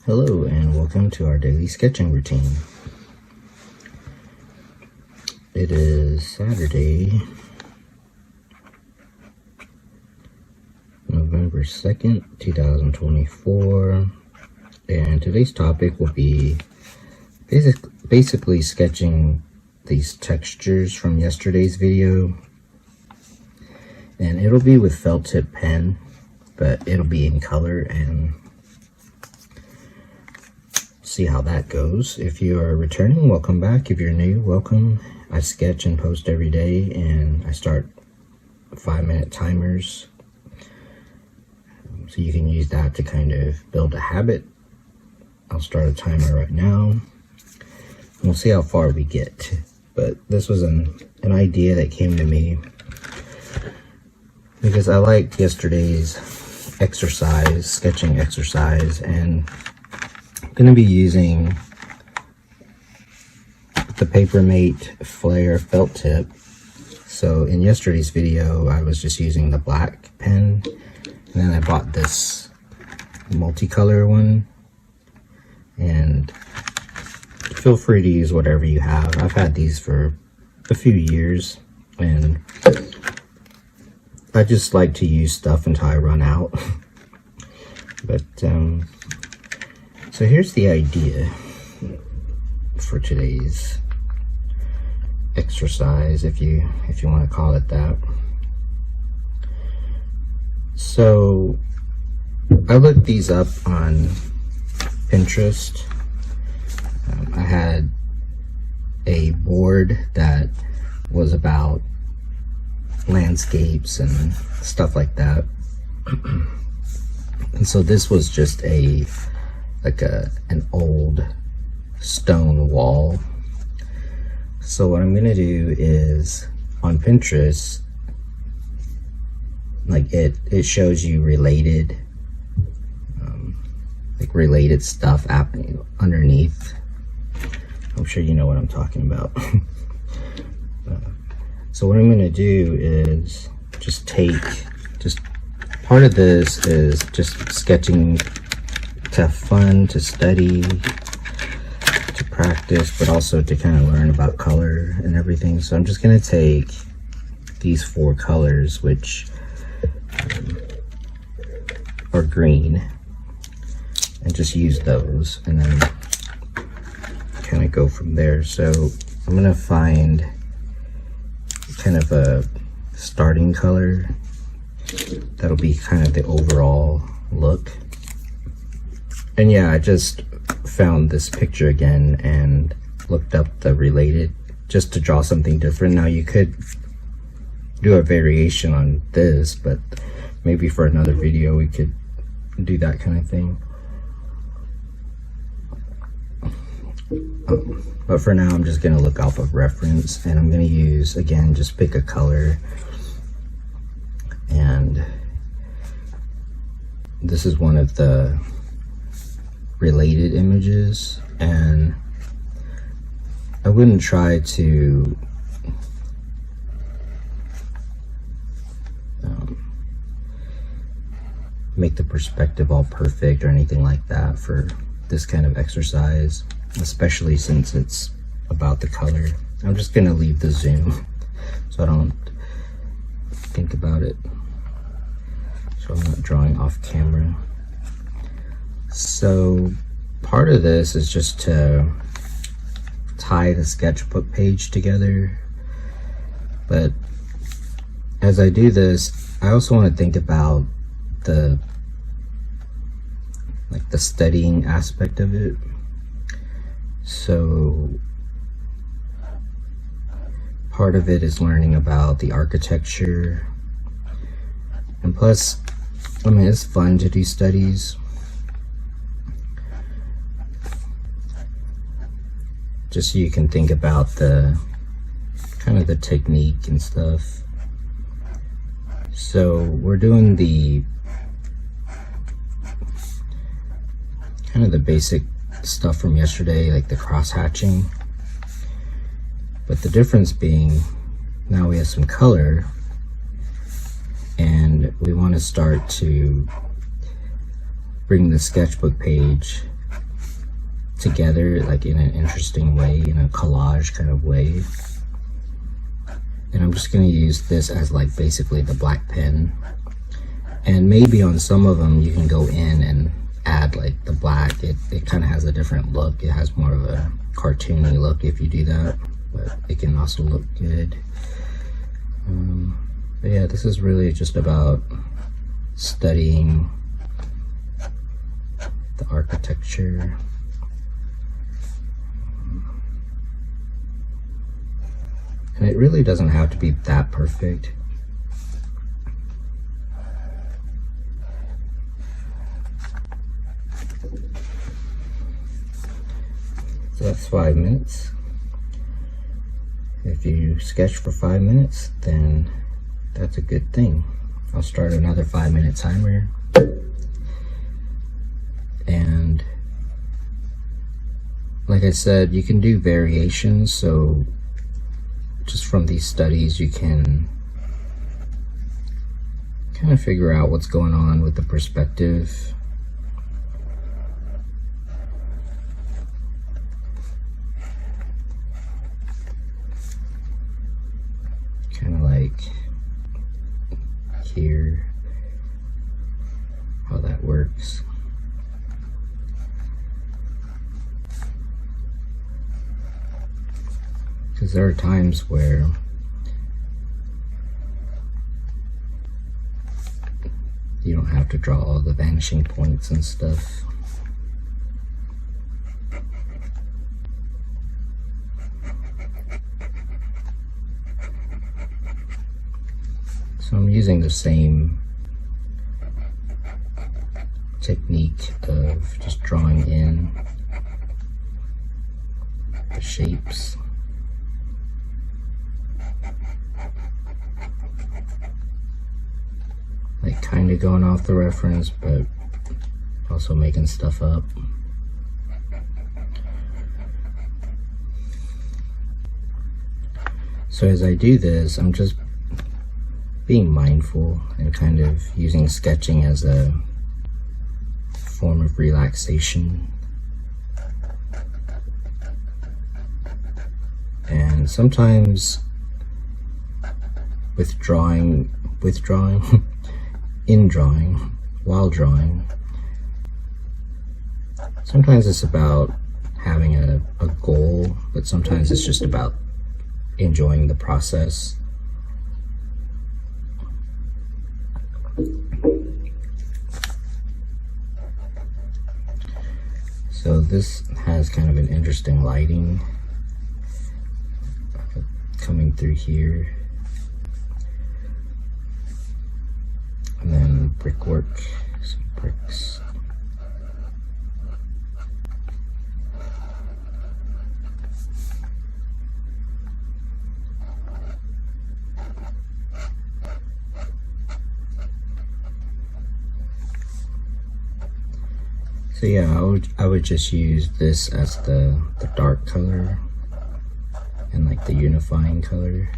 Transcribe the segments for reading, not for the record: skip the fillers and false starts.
Hello and welcome to our daily sketching routine. It is Saturday, November 2nd, 2024, and today's topic will be basically sketching these textures from yesterday's video, and it'll be with felt tip pen, but it'll be in color and see how that goes. If you are returning, welcome back. If you're new, welcome. I sketch and post every day, and I start 5-minute timers, so you can use that to kind of build a habit. I'll start a timer right now. We'll see how far we get, but this was an idea that came to me because I liked yesterday's sketching exercise, and I'm going to be using the Papermate Flare felt tip. So in yesterday's video I was just using the black pen, and then I bought this multicolor one, and feel free to use whatever you have. I've had these for a few years, and I just like to use stuff until I run out. But so here's the idea for today's exercise, if you want to call it that. So I looked these up on Pinterest. I had a board that was about landscapes and stuff like that. And so this was just an old stone wall. So what I'm gonna do is, on Pinterest, like it shows you related stuff happening underneath. I'm sure you know what I'm talking about. So what I'm gonna do is just part of this is just sketching to have fun, to study, to practice, but also to kind of learn about color and everything. So I'm just going to take these 4 colors, which are green, and just use those, and then kind of go from there. So I'm going to find kind of a starting color that'll be kind of the overall look. And yeah, I just found this picture again and looked up the related just to draw something different. Now you could do a variation on this, but maybe for another video we could do that kind of thing. But for now I'm just going to look off of reference, and I'm going to use, again, just pick a color, and this is one of the related images, and I wouldn't try to make the perspective all perfect or anything like that for this kind of exercise, especially since it's about the color. I'm just gonna leave the zoom so I don't think about it, so I'm not drawing off camera. So part of this is just to tie the sketchbook page together, but as I do this, I also want to think about the studying aspect of it. So part of it is learning about the architecture, and plus, I mean, it's fun to do studies. Just so you can think about the kind of the technique and stuff. So we're doing the kind of the basic stuff from yesterday, like the cross hatching, but the difference being now we have some color, and we want to start to bring the sketchbook page together like in an interesting way, in a collage kind of way. And I'm just going to use this as like basically the black pen. And maybe on some of them you can go in and add like the black. It kind of has a different look. It has more of a cartoony look if you do that, but it can also look good. But yeah, this is really just about studying the architecture. And it really doesn't have to be that perfect. So that's 5 minutes. If you sketch for 5 minutes, then that's a good thing. I'll start another 5-minute timer. And like I said, you can do variations, so just from these studies you can kind of figure out what's going on with the perspective. Kind of like here, how that works. Because there are times where you don't have to draw all the vanishing points and stuff. So I'm using the same technique of just drawing in the shapes. Like kind of going off the reference, but also making stuff up. So as I do this, I'm just being mindful and kind of using sketching as a form of relaxation. And sometimes while drawing, sometimes it's about having a goal, but sometimes it's just about enjoying the process. So this has kind of an interesting lighting coming through here. And then brickwork, some bricks. So yeah, I would just use this as the dark color and like the unifying color.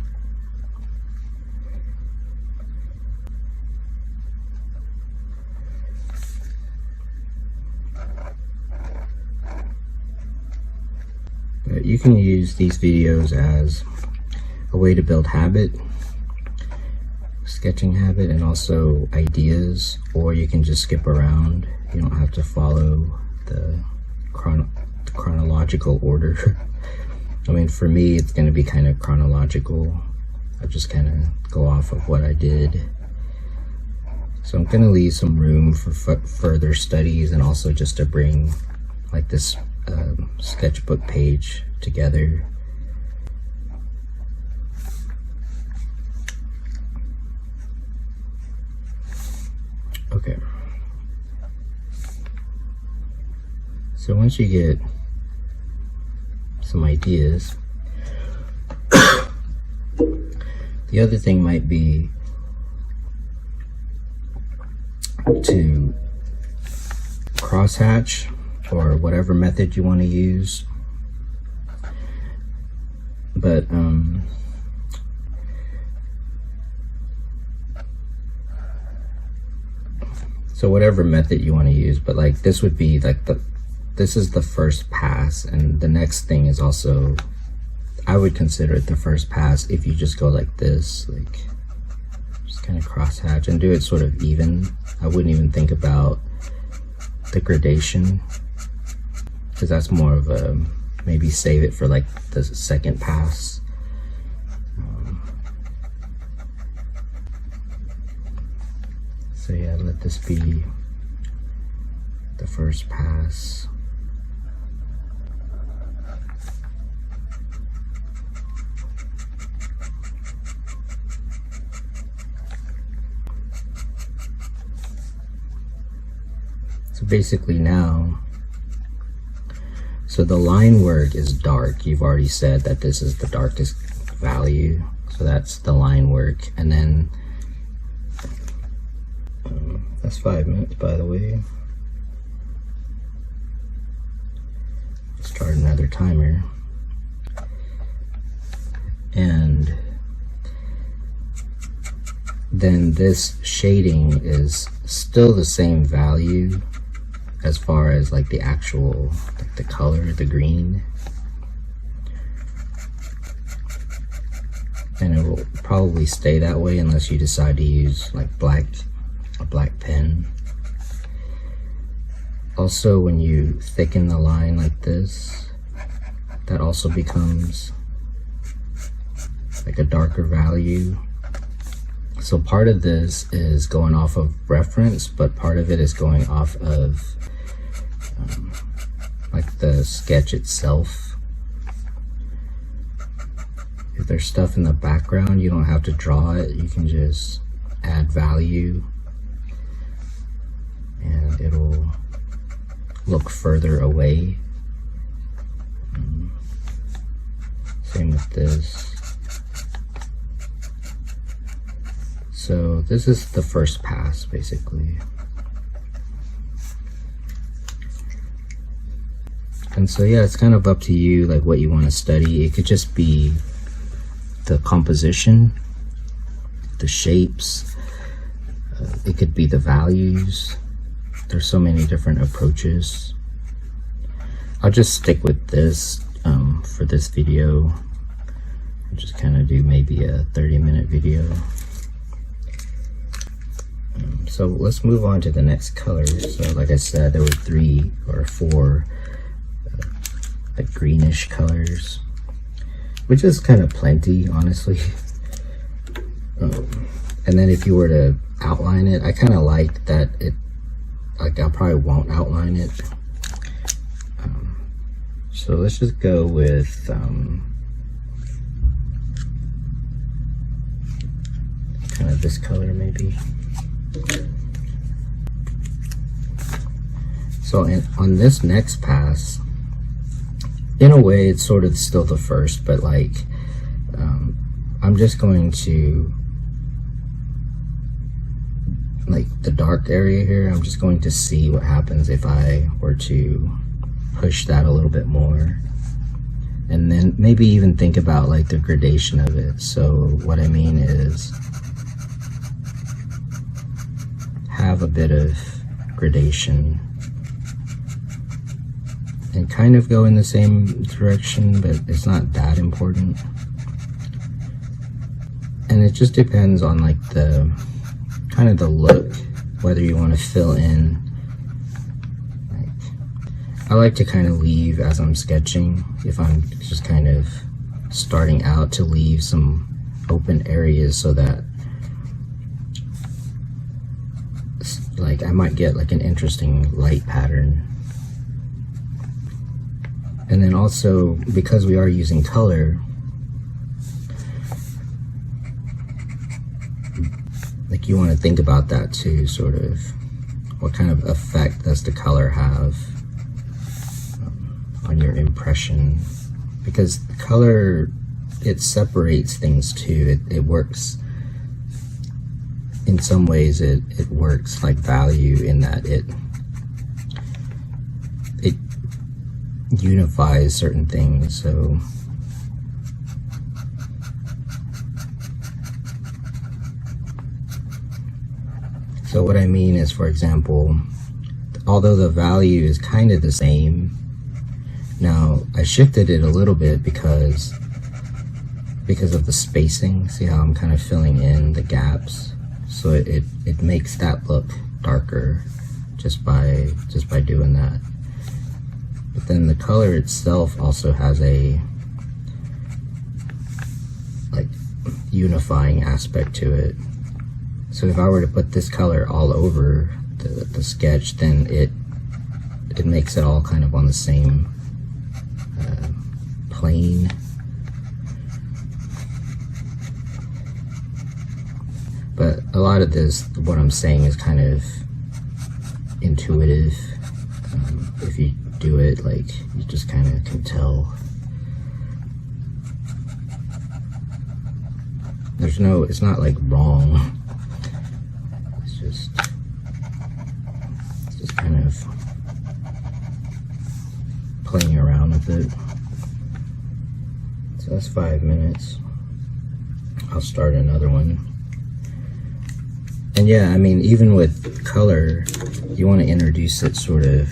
But you can use these videos as a way to build habit, sketching habit, and also ideas, or you can just skip around. You don't have to follow the chronological order. I mean, for me, it's going to be kind of chronological. I just kind of go off of what I did. So I'm going to leave some room for further studies, and also just to bring like this sketchbook page together. Okay. So once you get some ideas, the other thing might be to crosshatch, or whatever method you want to use. But so whatever method you want to use, but like this would be like this is the first pass, and the next thing is also, I would consider it the first pass if you just go like this, like just kind of cross hatch and do it sort of even. I wouldn't even think about the gradation, because that's more of a, maybe save it for like the second pass. So yeah, let this be the first pass. So basically now, so the line work is dark. You've already said that this is the darkest value. So that's the line work. And then, that's 5 minutes, by the way. Start another timer. And then this shading is still the same value as far as like the actual, like the color, the green. And it will probably stay that way unless you decide to use like a black pen. Also, when you thicken the line like this, that also becomes like a darker value. So part of this is going off of reference, but part of it is going off of like the sketch itself. If there's stuff in the background, you don't have to draw it. You can just add value and it'll look further away. Same with this. So this is the first pass, basically. And so yeah, it's kind of up to you, like what you want to study. It could just be the composition, the shapes, it could be the values. There's so many different approaches. I'll just stick with this for this video. I'll just kind of do maybe a 30-minute video. So let's move on to the next color. So like I said, there were 3 or 4 like greenish colors, which is kind of plenty, honestly. And then if you were to outline it, I kind of like that it, like I probably won't outline it. So let's just go with kind of this color maybe. So on this next pass, in a way it's sort of still the first, but like I'm just going to, like the dark area here, I'm just going to see what happens if I were to push that a little bit more, and then maybe even think about like the gradation of it. So what I mean is have a bit of gradation and kind of go in the same direction, but it's not that important. And it just depends on like the kind of the look, whether you want to fill in. Like, I like to kind of leave as I'm sketching, if I'm just kind of starting out, to leave some open areas so that like I might get like an interesting light pattern. And then also, because we are using color, like you want to think about that too, sort of what kind of effect does the color have on your impression, because the color, it separates things too. It works in some ways, it works like value in that it unifies certain things. So what I mean is, for example, although the value is kind of the same. Now I shifted it a little bit because of the spacing. See how I'm kind of filling in the gaps, so it makes that look darker just by doing that. But then the color itself also has a like unifying aspect to it. So if I were to put this color all over the sketch, then it makes it all kind of on the same plane. But a lot of this, what I'm saying, is kind of intuitive. If you do it, like, you just kind of can tell. It's not like wrong. It's just kind of playing around with it. So that's 5 minutes. I'll start another one. And yeah, I mean, even with color, you want to introduce it sort of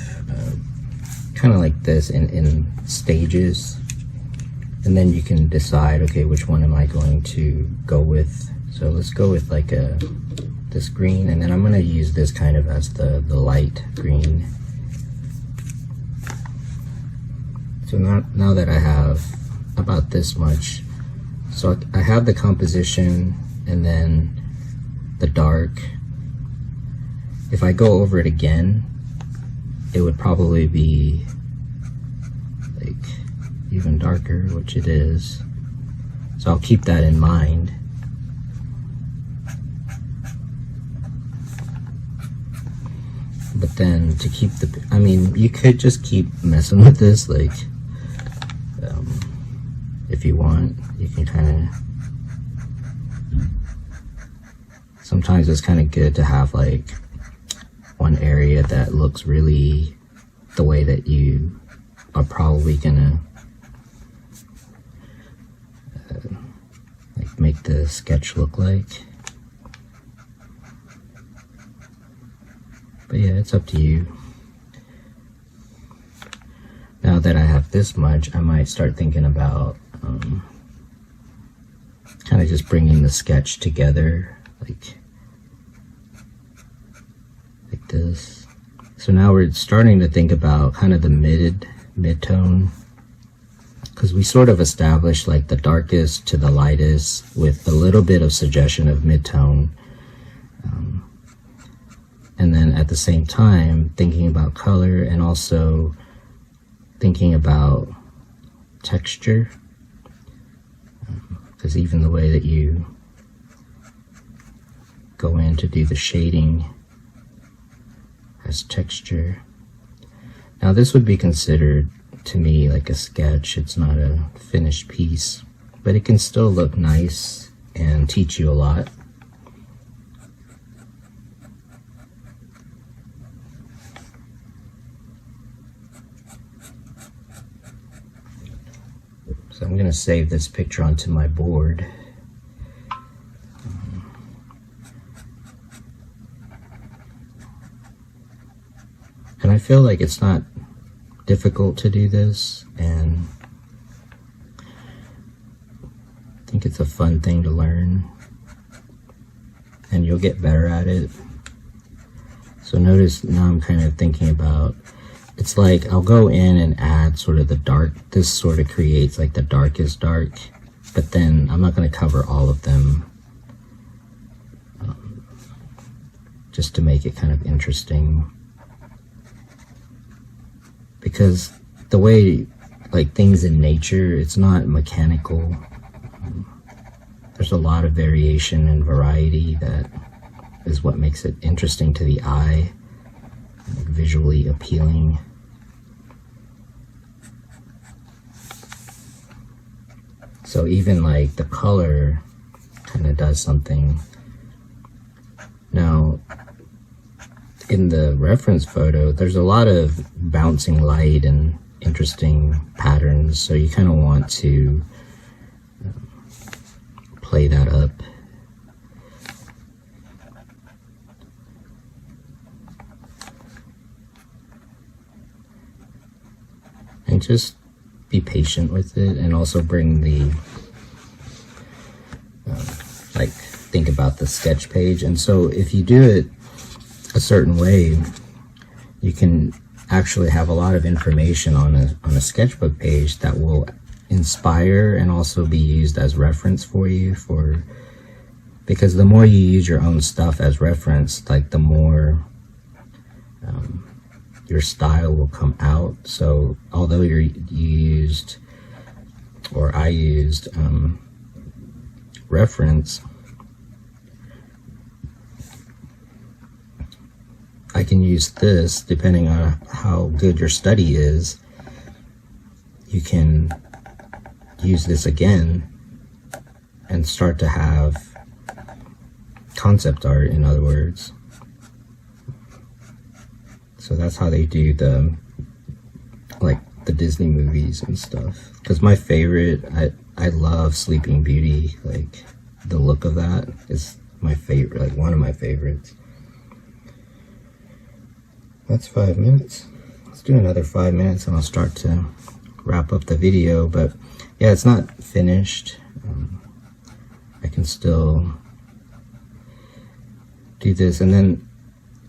kind of like this in stages, and then you can decide, okay, which one am I going to go with. So let's go with like this green, and then I'm going to use this kind of as the light green. So now that I have about this much, so I have the composition and then the dark. If I go over it again, it would probably be like even darker, which it is. So I'll keep that in mind. But then to keep I mean, you could just keep messing with this, like, if you want, you can kind of, sometimes it's kind of good to have like one area that looks really the way that you are probably gonna like make the sketch look like. But yeah, it's up to you. Now that I have this much, I might start thinking about kind of just bringing the sketch together, like this. So now we're starting to think about kind of the mid-tone, because we sort of established like the darkest to the lightest with a little bit of suggestion of mid-tone. And then at the same time thinking about color and also thinking about texture, because even the way that you go in to do the shading has texture. Now this would be considered to me like a sketch. It's not a finished piece, but it can still look nice and teach you a lot. So I'm going to save this picture onto my board. And I feel like it's not difficult to do this, and I think it's a fun thing to learn, and you'll get better at it. So notice now I'm kind of thinking about, it's like I'll go in and add sort of the dark. This sort of creates like the darkest dark, but then I'm not going to cover all of them, just to make it kind of interesting. Because the way like things in nature, it's not mechanical. There's a lot of variation and variety that is what makes it interesting to the eye, like visually appealing. So even like the color kind of does something. Now in the reference photo, there's a lot of bouncing light and interesting patterns, so you kind of want to play that up. and just be patient with it, and also bring the like think about the sketch page. And so if you do it a certain way, you can actually have a lot of information on a sketchbook page that will inspire and also be used as reference for you, because the more you use your own stuff as reference, like the more your style will come out. So although I used reference, I can use this depending on how good your study is. You can use this again and start to have concept art, in other words. So that's how they do the Disney movies and stuff. Because my favorite, I love Sleeping Beauty. Like, the look of that is my favorite, like one of my favorites. That's 5 minutes. Let's do another 5 minutes and I'll start to wrap up the video. But yeah, it's not finished. I can still do this. And then,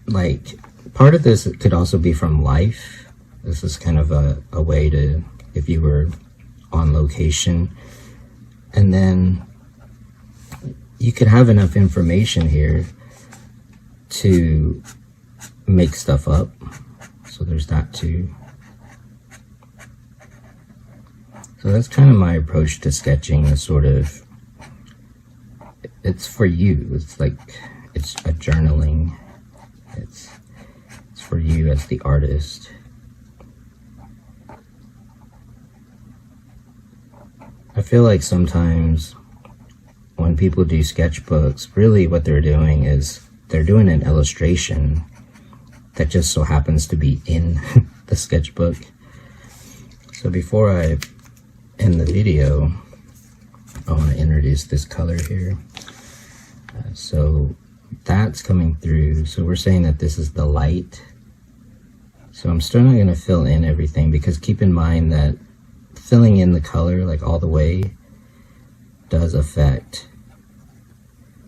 like, part of this could also be from life. This is kind of a way to, if you were on location, and then you could have enough information here to make stuff up. So there's that too. So that's kind of my approach to sketching, is sort of, it's for you. It's like, it's a journaling. It's for you as the artist. I feel like sometimes when people do sketchbooks, really what they're doing is they're doing an illustration that just so happens to be in the sketchbook. So before I end the video, I want to introduce this color here. So that's coming through. So we're saying that this is the light. So I'm still not going to fill in everything, because keep in mind that filling in the color like all the way does affect,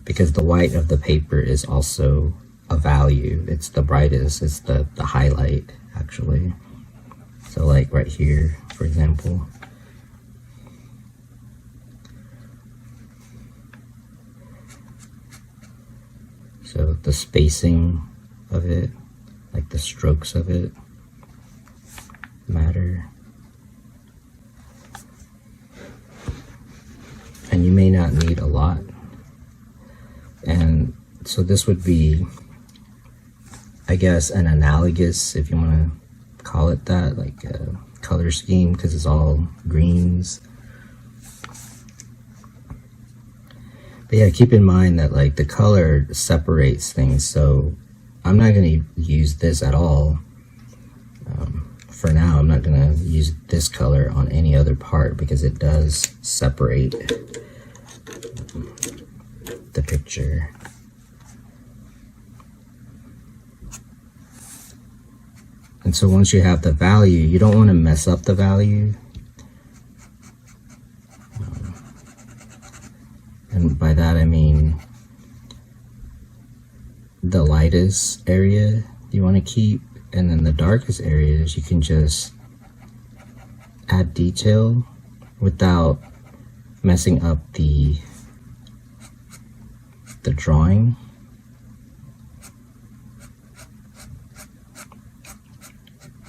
because the white of the paper is also a value. It's the brightest, it's the highlight actually. So like right here, for example. So the spacing of it, like the strokes of it, matter. And you may not need a lot. And so this would be, I guess, an analogous, if you want to call it that, like a color scheme, because it's all greens. But yeah, keep in mind that like the color separates things. So I'm not going to use this at all. For now, I'm not going to use this color on any other part, because it does separate the picture. And so once you have the value, you don't want to mess up the value. And by that I mean the lightest area you want to keep, and then the darkest areas you can just add detail without messing up the drawing.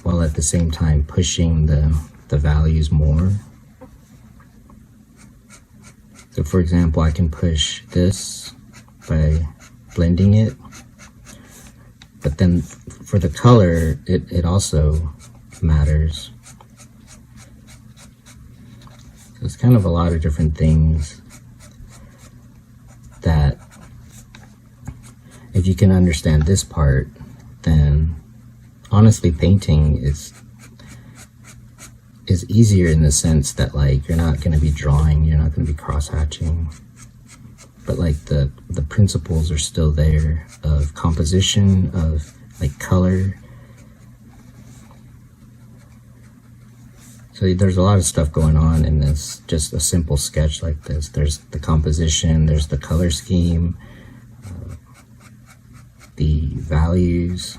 While at the same time pushing the values more. So for example, I can push this by blending it, but then for the color, it also matters. So it's kind of a lot of different things that, if you can understand this part, then honestly painting is easier, in the sense that like you're not going to be drawing, you're not going to be cross-hatching, but like the principles are still there, of composition, of like color. So there's a lot of stuff going on in this, just a simple sketch like this. There's the composition, there's the color scheme, the values.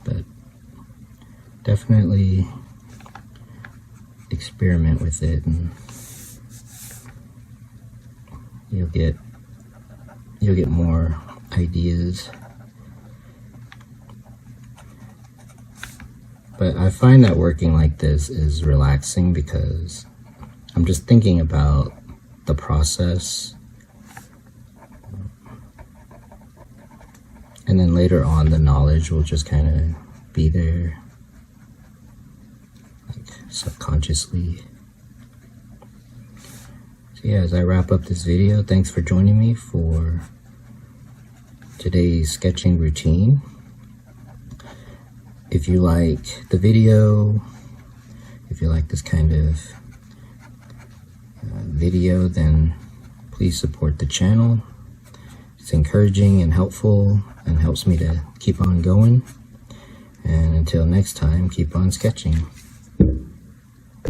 But definitely experiment with it, and you'll get more ideas. But I find that working like this is relaxing because I'm just thinking about the process, and then later on the knowledge will just kind of be there, like subconsciously. So yeah, as I wrap up this video, thanks for joining me for today's sketching routine. If you like the video, if you like this kind of video, then please support the channel. It's encouraging and helpful and helps me to keep on going. And until next time, keep on sketching.